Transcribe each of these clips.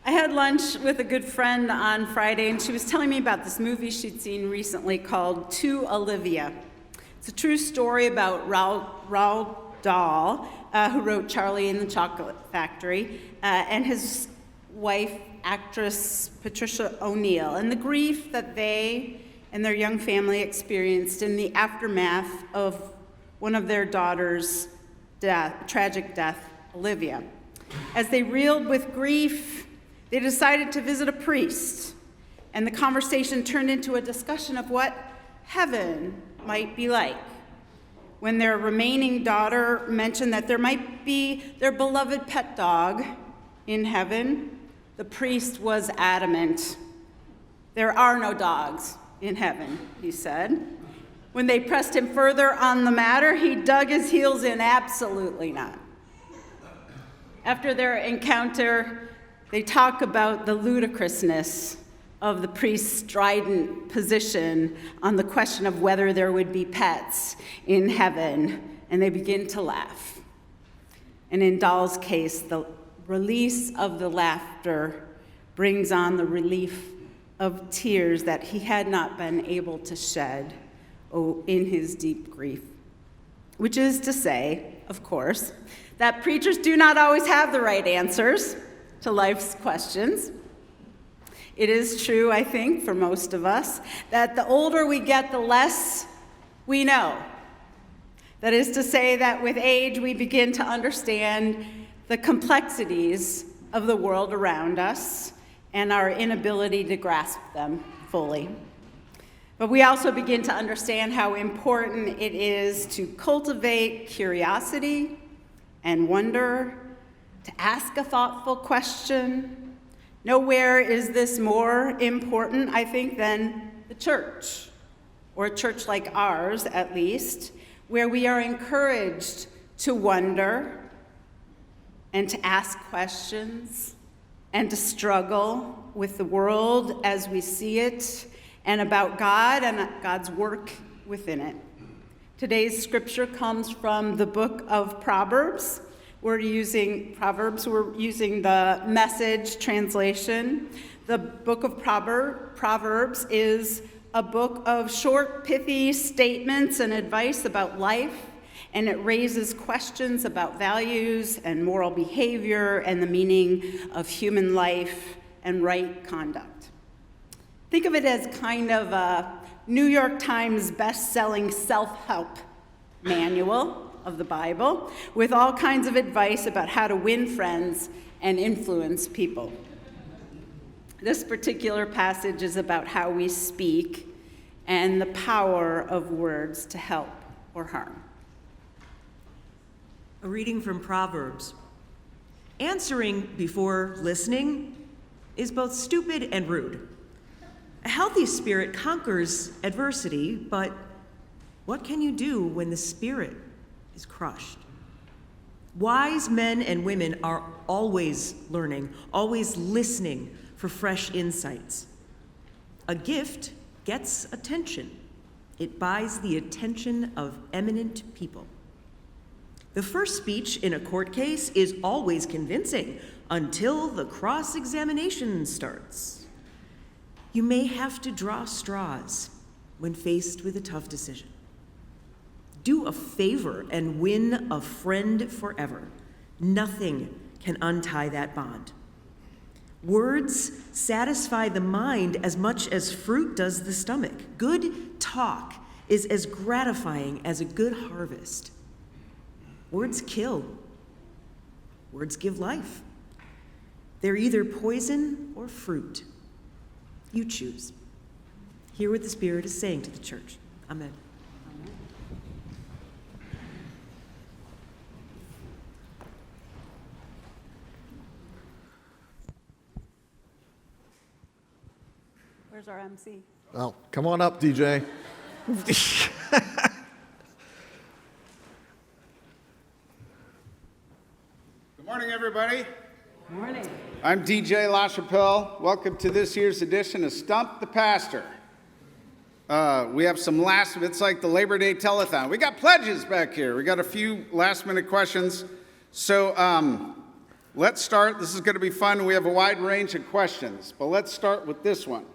I had lunch with a good friend on Friday, and she was telling me about this movie she'd seen recently called To Olivia. It's a true story about Roald Dahl, who wrote Charlie and the Chocolate Factory, and his wife, actress Patricia O'Neill, and the grief that they and their young family experienced in the aftermath of one of their daughters' tragic death, Olivia. As they reeled with grief, they decided to visit a priest, and the conversation turned into a discussion of what heaven might be like. When their remaining daughter mentioned that there might be their beloved pet dog in heaven, the priest was adamant. There are no dogs in heaven, he said. When they pressed him further on the matter, he dug his heels in. Absolutely not. After their encounter, they talk about the ludicrousness of the priest's strident position on the question of whether there would be pets in heaven, and they begin to laugh. And in Dahl's case, the release of the laughter brings on the relief of tears that he had not been able to shed in his deep grief. Which is to say, of course, that preachers do not always have the right answers to life's questions. It is true, I think, for most of us, that the older we get, the less we know. That is to say that with age, we begin to understand the complexities of the world around us and our inability to grasp them fully. But we also begin to understand how important it is to cultivate curiosity and wonder, to ask a thoughtful question. Nowhere is this more important, I think, than the church, or a church like ours, at least, where we are encouraged to wonder and to ask questions and to struggle with the world as we see it and about God and God's work within it. Today's scripture comes from the book of Proverbs. We're using the Message translation. The book of Proverbs is a book of short, pithy statements and advice about life, and it raises questions about values and moral behavior and the meaning of human life and right conduct. Think of it as kind of a New York Times best-selling self-help manual of the Bible with all kinds of advice about how to win friends and influence people. This particular passage is about how we speak and the power of words to help or harm. A reading from Proverbs. Answering before listening is both stupid and rude. A healthy spirit conquers adversity, but what can you do when the spirit is crushed? Wise men and women are always learning, always listening for fresh insights. A gift gets attention. It buys the attention of eminent people. The first speech in a court case is always convincing until the cross-examination starts. You may have to draw straws when faced with a tough decision. Do a favor and win a friend forever. Nothing can untie that bond. Words satisfy the mind as much as fruit does the stomach. Good talk is as gratifying as a good harvest. Words kill. Words give life. They're either poison or fruit. You choose. Hear what the Spirit is saying to the church. Amen. Where's our MC? Well, come on up, DJ. Good morning, everybody. Good morning. I'm DJ LaChapelle. Welcome to this year's edition of Stump the Pastor. We have some it's like the Labor Day telethon. We got pledges back here. We got a few last-minute questions. So let's start. This is going to be fun. We have a wide range of questions, but let's start with this one.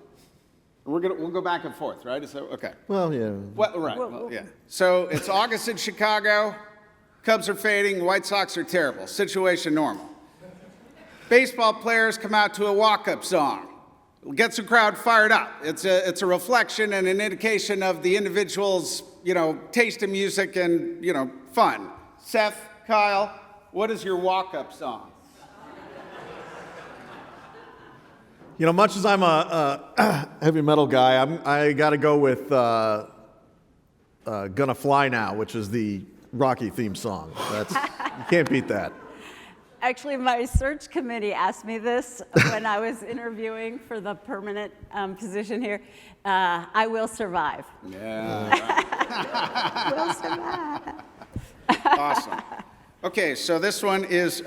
We'll go back and forth, right? Is that okay? Well, yeah. Well, right. Well, yeah. So it's August in Chicago. Cubs are fading. White Sox are terrible. Situation normal. Baseball players come out to a walk-up song. Gets the crowd fired up. It's a reflection and an indication of the individual's, taste in music and, fun. Seth, Kyle, what is your walk-up song? Much as I'm a heavy metal guy, I got to go with "Gonna Fly Now," which is the Rocky theme song. You can't beat that. Actually, my search committee asked me this when I was interviewing for the permanent position here. I will survive. Yeah. Will survive. Awesome. Okay, so this one is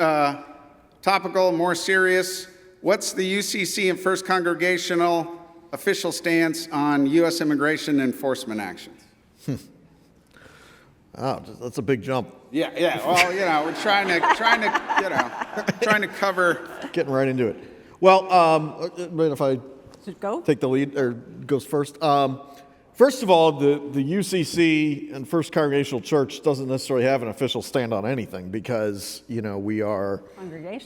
topical, more serious. What's the UCC and First Congregational official stance on U.S. immigration enforcement actions? Oh, that's a big jump. Yeah. Well, we're trying to cover. Getting right into it. Well, if I Should go? take the lead, or goes first. First of all, the UCC and First Congregational Church doesn't necessarily have an official stand on anything because, we are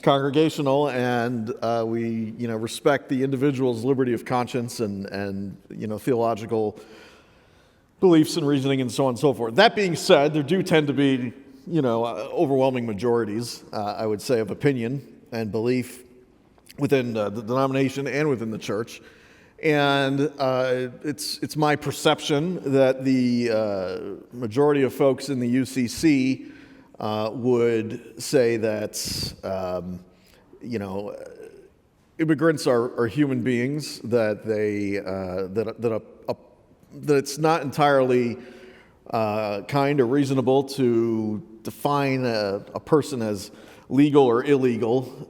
congregational and we, respect the individual's liberty of conscience and theological beliefs and reasoning and so on and so forth. That being said, there do tend to be, overwhelming majorities, I would say, of opinion and belief within the denomination and within the church. And it's my perception that the majority of folks in the UCC would say that, immigrants are human beings, that they that it's not entirely kind or reasonable to define a person as legal or illegal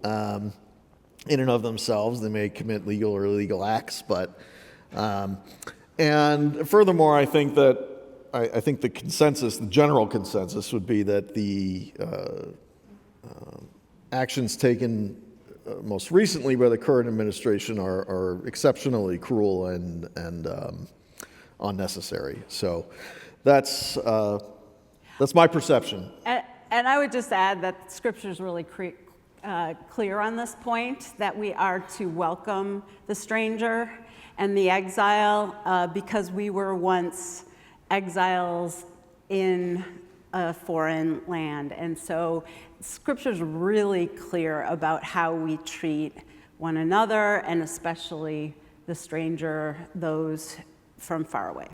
in and of themselves. They may commit legal or illegal acts, but and furthermore, I think that I think the consensus, the general consensus, would be that the actions taken most recently by the current administration are exceptionally cruel and unnecessary. So that's my perception. And I would just add that Scripture is really clear on this point, that we are to welcome the stranger and the exile because we were once exiles in a foreign land. And so Scripture is really clear about how we treat one another and especially the stranger, those from far away.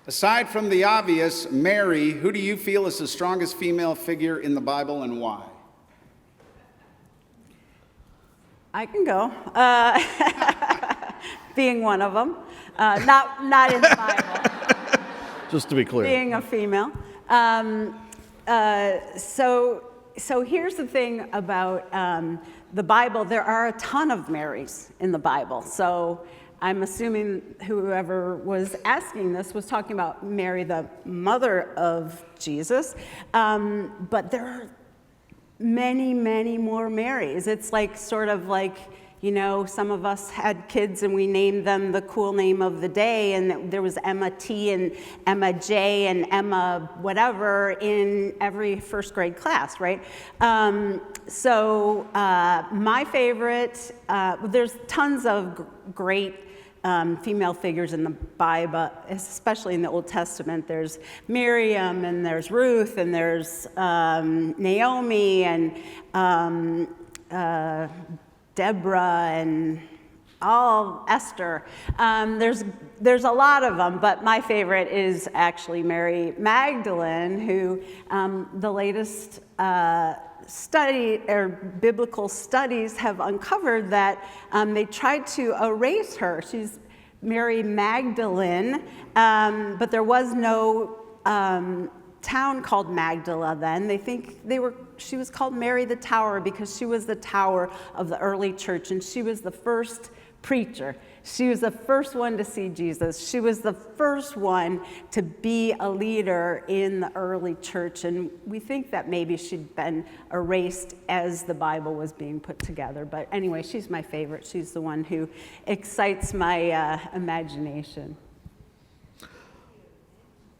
Aside from the obvious, Mary, who do you feel is the strongest female figure in the Bible and why? I can go. Being one of them. Not in the Bible. Just to be clear. Being a female. So here's the thing about the Bible. There are a ton of Marys in the Bible. So I'm assuming whoever was asking this was talking about Mary, the mother of Jesus. But there are many, many more Marys. It's like sort of like, some of us had kids and we named them the cool name of the day, and there was Emma T and Emma J and Emma whatever in every first grade class, right? My favorite, there's tons of great female figures in the Bible, especially in the Old Testament. There's Miriam, and there's Ruth, and there's Naomi, and Deborah, and Esther. There's a lot of them, but my favorite is actually Mary Magdalene, who the latest study or biblical studies have uncovered that they tried to erase her. She's Mary Magdalene, but there was no town called Magdala then. They think she was called Mary the Tower because she was the tower of the early church, and she was the first preacher. She was the first one to see Jesus. She was the first one to be a leader in the early church. And we think that maybe she'd been erased as the Bible was being put together. But anyway, she's my favorite. She's the one who excites my imagination.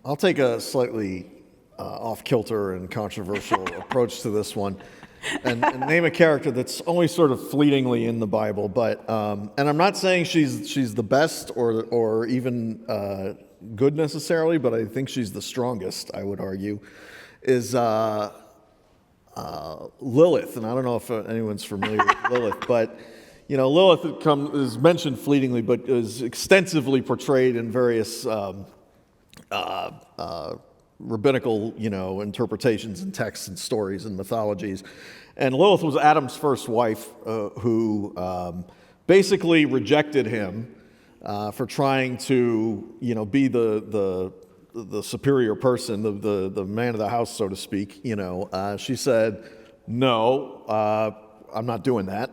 I'll take a slightly off-kilter and controversial approach to this one. And name a character that's only sort of fleetingly in the Bible, but and I'm not saying she's the best or even good necessarily, but I think she's the strongest. I would argue is Lilith, and I don't know if anyone's familiar with Lilith, but Lilith is mentioned fleetingly, but is extensively portrayed in various rabbinical, interpretations and texts and stories and mythologies. And Lilith was Adam's first wife, who basically rejected him for trying to, be the superior person, the man of the house, so to speak. She said, "No, I'm not doing that,"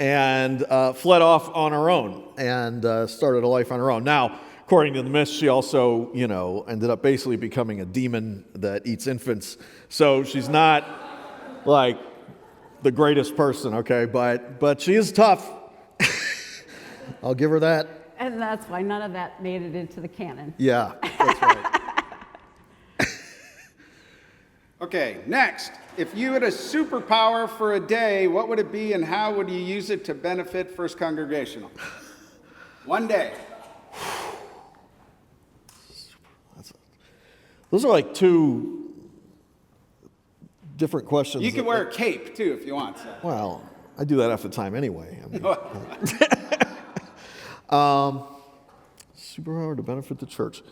and fled off on her own and started a life on her own. Now, according to the myths, she also, ended up basically becoming a demon that eats infants. So she's not like the greatest person, okay? But she is tough. I'll give her that. And that's why none of that made it into the canon. Yeah, that's right. Okay, next. If you had a superpower for a day, what would it be and how would you use it to benefit First Congregational? One day. Those are like two different questions. You can wear a cape, too, if you want. So. Well, I do that half the time anyway. Superpower to benefit the church.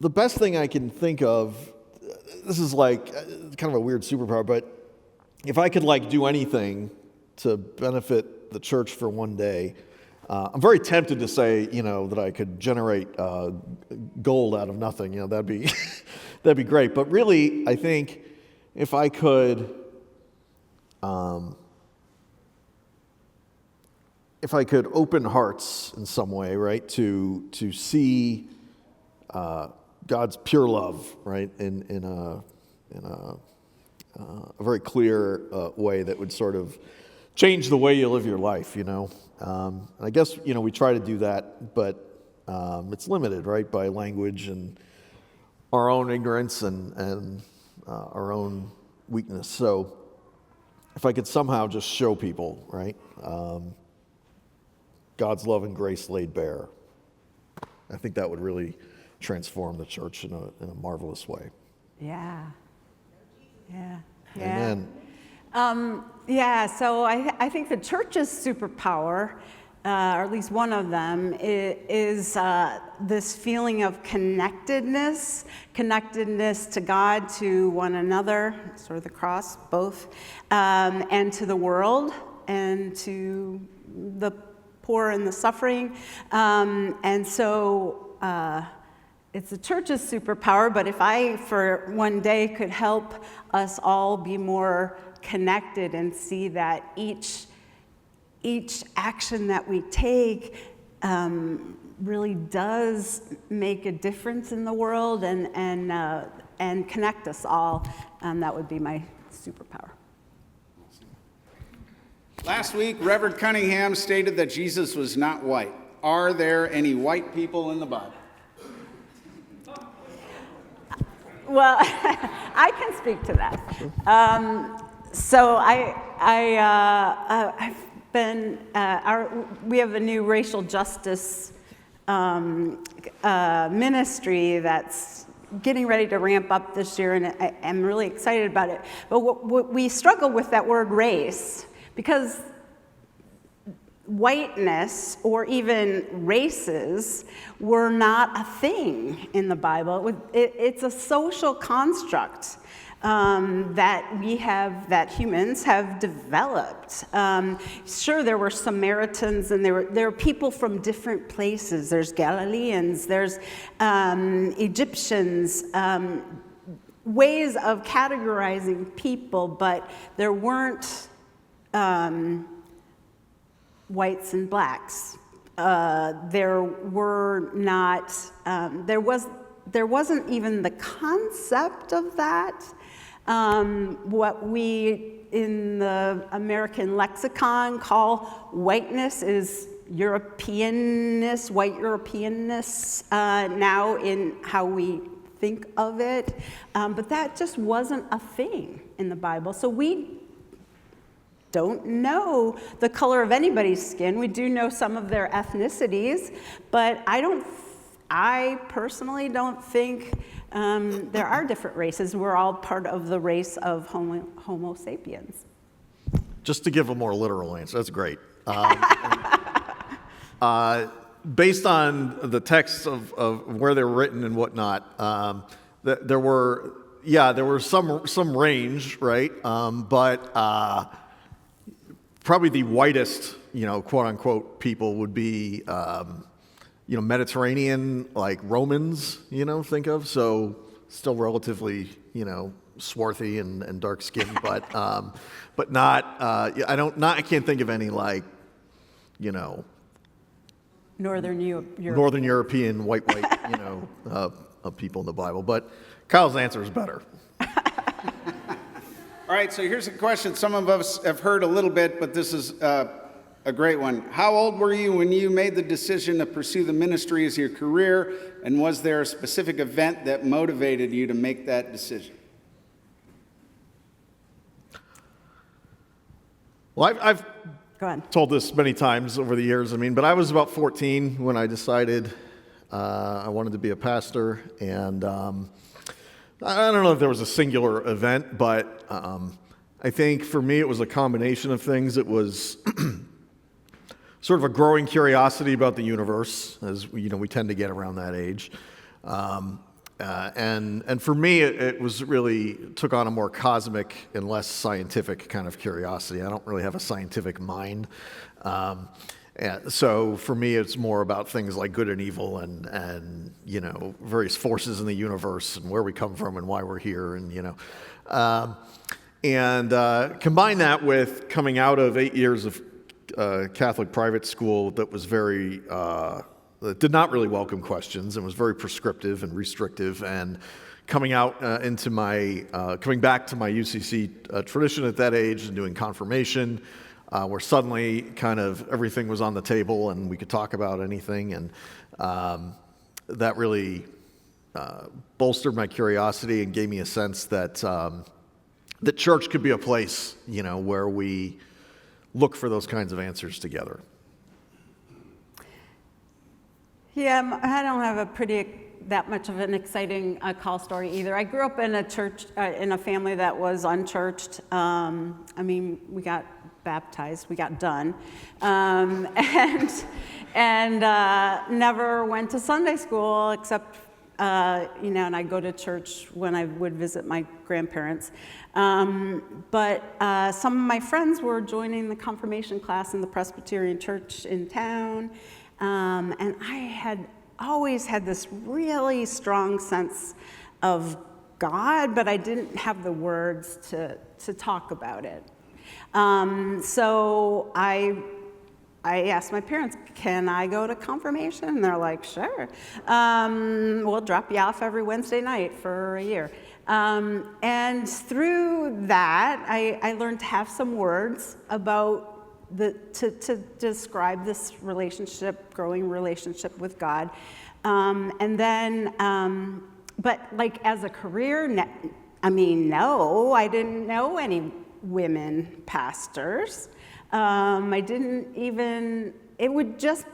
The best thing I can think of, this is like kind of a weird superpower, but if I could do anything to benefit the church for one day, I'm very tempted to say, that I could generate gold out of nothing. That'd be that'd be great. But really, I think if I could open hearts in some way, right, to see God's pure love, right, in a very clear way that would sort of change the way you live your life, I guess, we try to do that, but it's limited, right, by language and our own ignorance and our own weakness. So if I could somehow just show people, right, God's love and grace laid bare, I think that would really transform the church in a marvelous way. Yeah. Amen. So I think the church's superpower, or at least one of them, is this feeling of connectedness to God, to one another, sort of the cross, both, and to the world, and to the poor and the suffering. And so it's the church's superpower, but if I, for one day, could help us all be more connected and see that each action that we take really does make a difference in the world and connect us all, that would be my superpower. Last week, Reverend Cunningham stated that Jesus was not white. Are there any white people in the Bible? Well, I can speak to that. So I've been, we have a new racial justice ministry that's getting ready to ramp up this year, and I'm really excited about it. But what we struggle with that word race, because whiteness or even races were not a thing in the Bible. It's a social construct that humans have developed. Sure, there were Samaritans, and there were people from different places. There's Galileans, there's Egyptians. ways of categorizing people, but there weren't whites and blacks. There were not. There wasn't even the concept of that. What we in the American lexicon call whiteness is Europeanness, white Europeanness now in how we think of it. But that just wasn't a thing in the Bible. So we don't know the color of anybody's skin. We do know some of their ethnicities, but I personally don't think there are different races. We're all part of the race of Homo sapiens. Just to give a more literal answer, that's great. Based on the texts of where they were written and whatnot, there were some range, right? But probably the whitest, quote unquote, people would be, Mediterranean, like Romans, think of. So still relatively, swarthy and dark skinned, but not. I can't think of any like, Northern European white, people in the Bible. But Kyle's answer is better. All right, so here's a question some of us have heard a little bit, but this is a great one. How old were you when you made the decision to pursue the ministry as your career, and was there a specific event that motivated you to make that decision? Well, I've Go ahead. told this many times over the years, but I was about 14 when I decided I wanted to be a pastor, and I don't know if there was a singular event, but I think for me it was a combination of things. It was sort of a growing curiosity about the universe, as we tend to get around that age. And for me, it was really took on a more cosmic and less scientific kind of curiosity. I don't really have a scientific mind. And so for me, it's more about things like good and evil and various forces in the universe and where we come from and why we're here, and combine that with coming out of 8 years of Catholic private school that was very that did not really welcome questions and was very prescriptive and restrictive, and coming out coming back to my UCC tradition at that age and doing confirmation, where suddenly kind of everything was on the table and we could talk about anything, and that really bolstered my curiosity and gave me a sense that that church could be a place, where we look for those kinds of answers together. Yeah, I don't have that much of an exciting call story either. I grew up in a church, in a family that was unchurched. We got baptized, we got done, and never went to Sunday school except, and I go to church when I would visit my grandparents. But some of my friends were joining the confirmation class in the Presbyterian church in town. And I had always had this really strong sense of God, but I didn't have the words to talk about it. So I asked my parents, can I go to confirmation? And they're like, sure. We'll drop you off every Wednesday night for a year. And through that, I learned to have some words about to describe this growing relationship with God. And then, but like as a career, no, I didn't know any women pastors. I didn't even, it would just,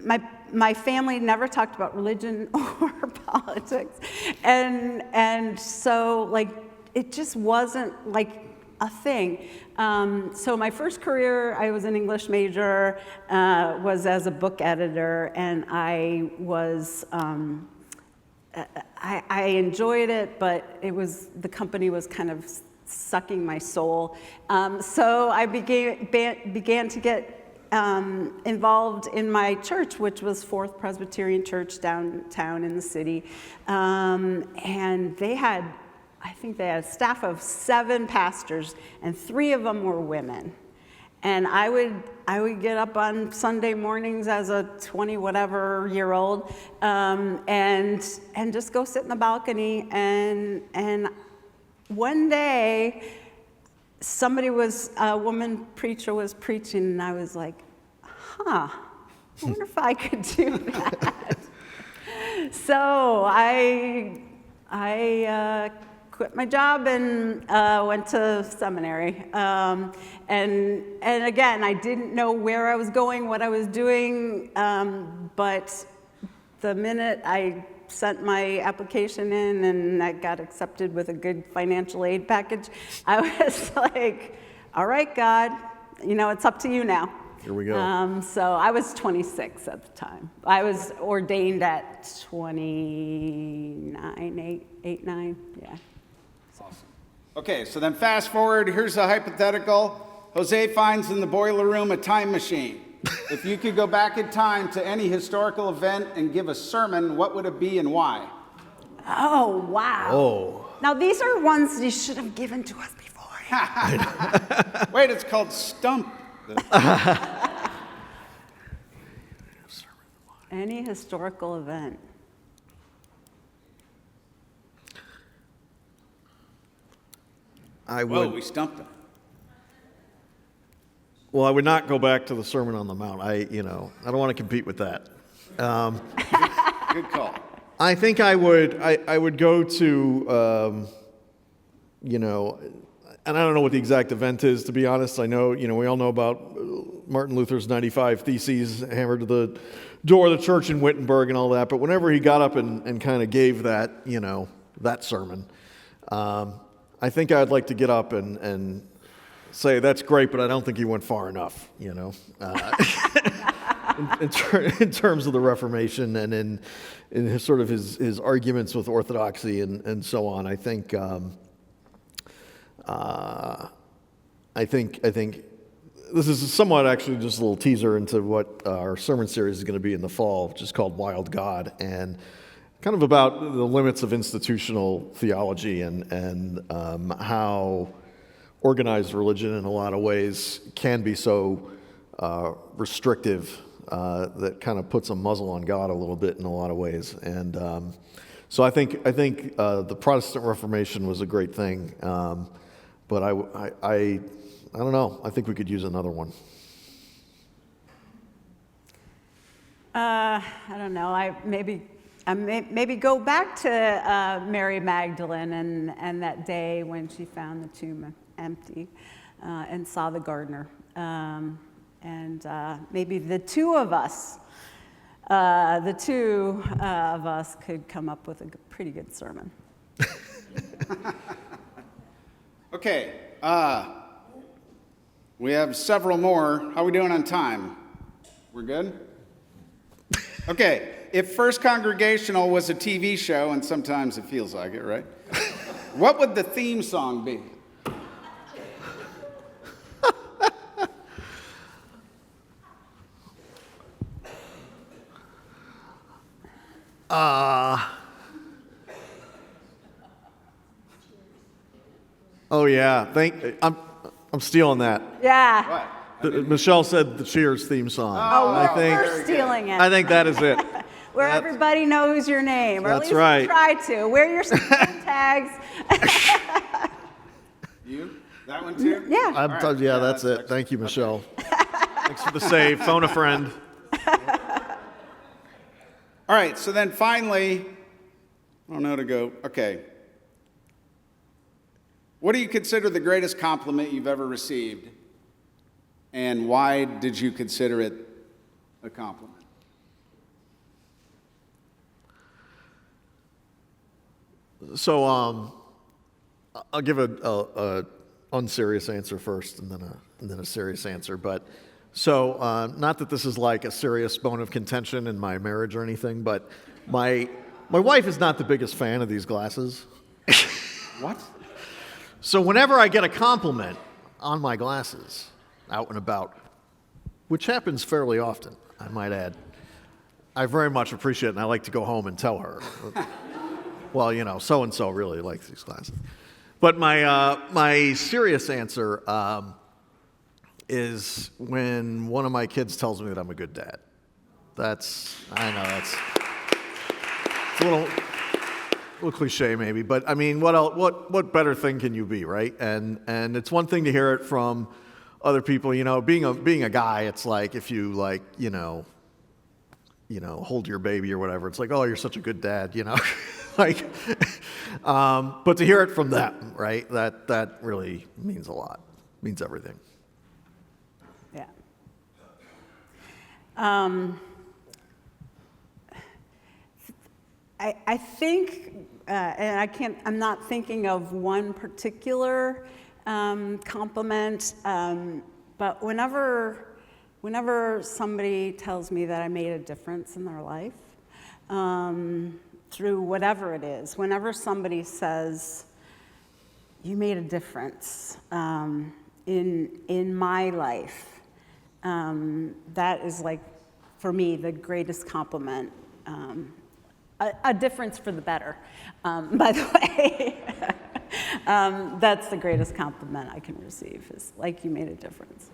my family never talked about religion or politics. And so like, it just wasn't like a thing. So my first career, I was an English major, was as a book editor, and I was, I enjoyed it, but the company was kind of sucking my soul. So I began to get involved in my church, which was Fourth Presbyterian Church downtown in the city. And I think they had a staff of 7 pastors, and 3 of them were women. And I would get up on Sunday mornings as a 20-whatever-year-old and just go sit in the balcony. And one day, a woman preacher was preaching, and I was like, I wonder if I could do that. So I quit my job and went to seminary. And again, I didn't know where I was going, what I was doing, but the minute I sent my application in and I got accepted with a good financial aid package, I was like, all right, God, it's up to you now. Here we go. So I was 26 at the time. I was ordained at 29, 8, 9, yeah. Awesome. Okay, so then fast forward, here's a hypothetical. Jose finds in the boiler room a time machine. If you could go back in time to any historical event and give a sermon, what would it be and why? Oh, wow. Oh. Now, these are ones you should have given to us before. Wait, it's called Stump. Any historical event. I Whoa, would. we stumped him. Well, I would not go back to the Sermon on the Mount. I don't want to compete with that. Good call. I think I would go to, and I don't know what the exact event is, to be honest. I know, we all know about Martin Luther's 95 Theses hammered to the door of the church in Wittenberg and all that, but whenever he got up and kind of gave that, that sermon, I think I'd like to get up and say, that's great, but I don't think he went far enough, in terms of the Reformation and in his sort of his arguments with orthodoxy and so on. I think this is somewhat actually just a little teaser into what our sermon series is going to be in the fall, which is called Wild God, and kind of about the limits of institutional theology and how organized religion in a lot of ways can be so restrictive that kind of puts a muzzle on God a little bit in a lot of ways. And so I think the Protestant Reformation was a great thing, but I don't know. I think we could use another one. I don't know. I maybe go back to Mary Magdalene and that day when she found the tomb empty and saw the gardener. And maybe the two of us could come up with a pretty good sermon. Okay, we have several more. How are we doing on time? We're good? Okay, if First Congregational was a TV show, and sometimes it feels like it, right? What would the theme song be? Oh yeah, I'm stealing that. Yeah. What? Michelle said the Cheers theme song. We're stealing it. I think that is it. Where everybody knows your name, or at That's least right. try to. Wear your tags. You? That one too? Yeah. All right. Yeah, that's it. Thank you, Michelle. Thanks for the save. Phone a friend. All right, so then finally, I don't know how to go. Okay. What do you consider the greatest compliment you've ever received? And why did you consider it a compliment? So I'll give a unserious answer first, and then a serious answer. But so not that this is like a serious bone of contention in my marriage or anything, but my wife is not the biggest fan of these glasses. What? So whenever I get a compliment on my glasses, out and about, which happens fairly often, I might add, I very much appreciate it, and I like to go home and tell her, well, you know, so-and-so really likes these classes. But my serious answer is when one of my kids tells me that I'm a good dad. I know that's it's a little cliche maybe, but I mean, what better thing can you be, right? And it's one thing to hear it from other people, you know, being a guy, it's like if you like, you know, hold your baby or whatever, it's like, oh, you're such a good dad, you know, like, but to hear it from them, right? That really means a lot, means everything. Yeah. I think, and I'm not thinking of one particular compliment, but whenever somebody tells me that I made a difference in their life, through whatever it is, whenever somebody says, you made a difference in my life, that is like, for me, the greatest compliment. A difference for the better, by the way. That's the greatest compliment I can receive, is like you made a difference.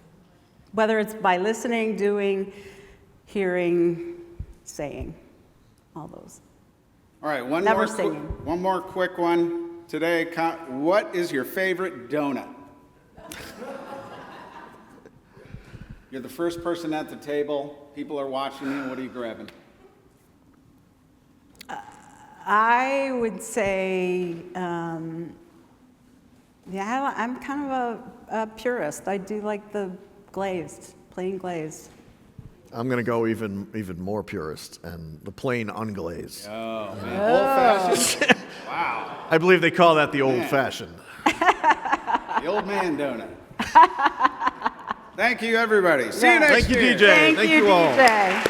Whether it's by listening, doing, hearing, saying, all those. All right, one Never more quick one today. What is your favorite donut? You're the first person at the table. People are watching you. What are you grabbing? I would say, I'm kind of a purist. I do like the glazed, plain glazed. I'm going to go even more purist and the plain unglazed. Oh, man. Old-fashioned? Wow. I believe they call that the old-fashioned. The old man donut. Thank you, everybody. See you next Thank you, year. DJ. Thank you all. DJ.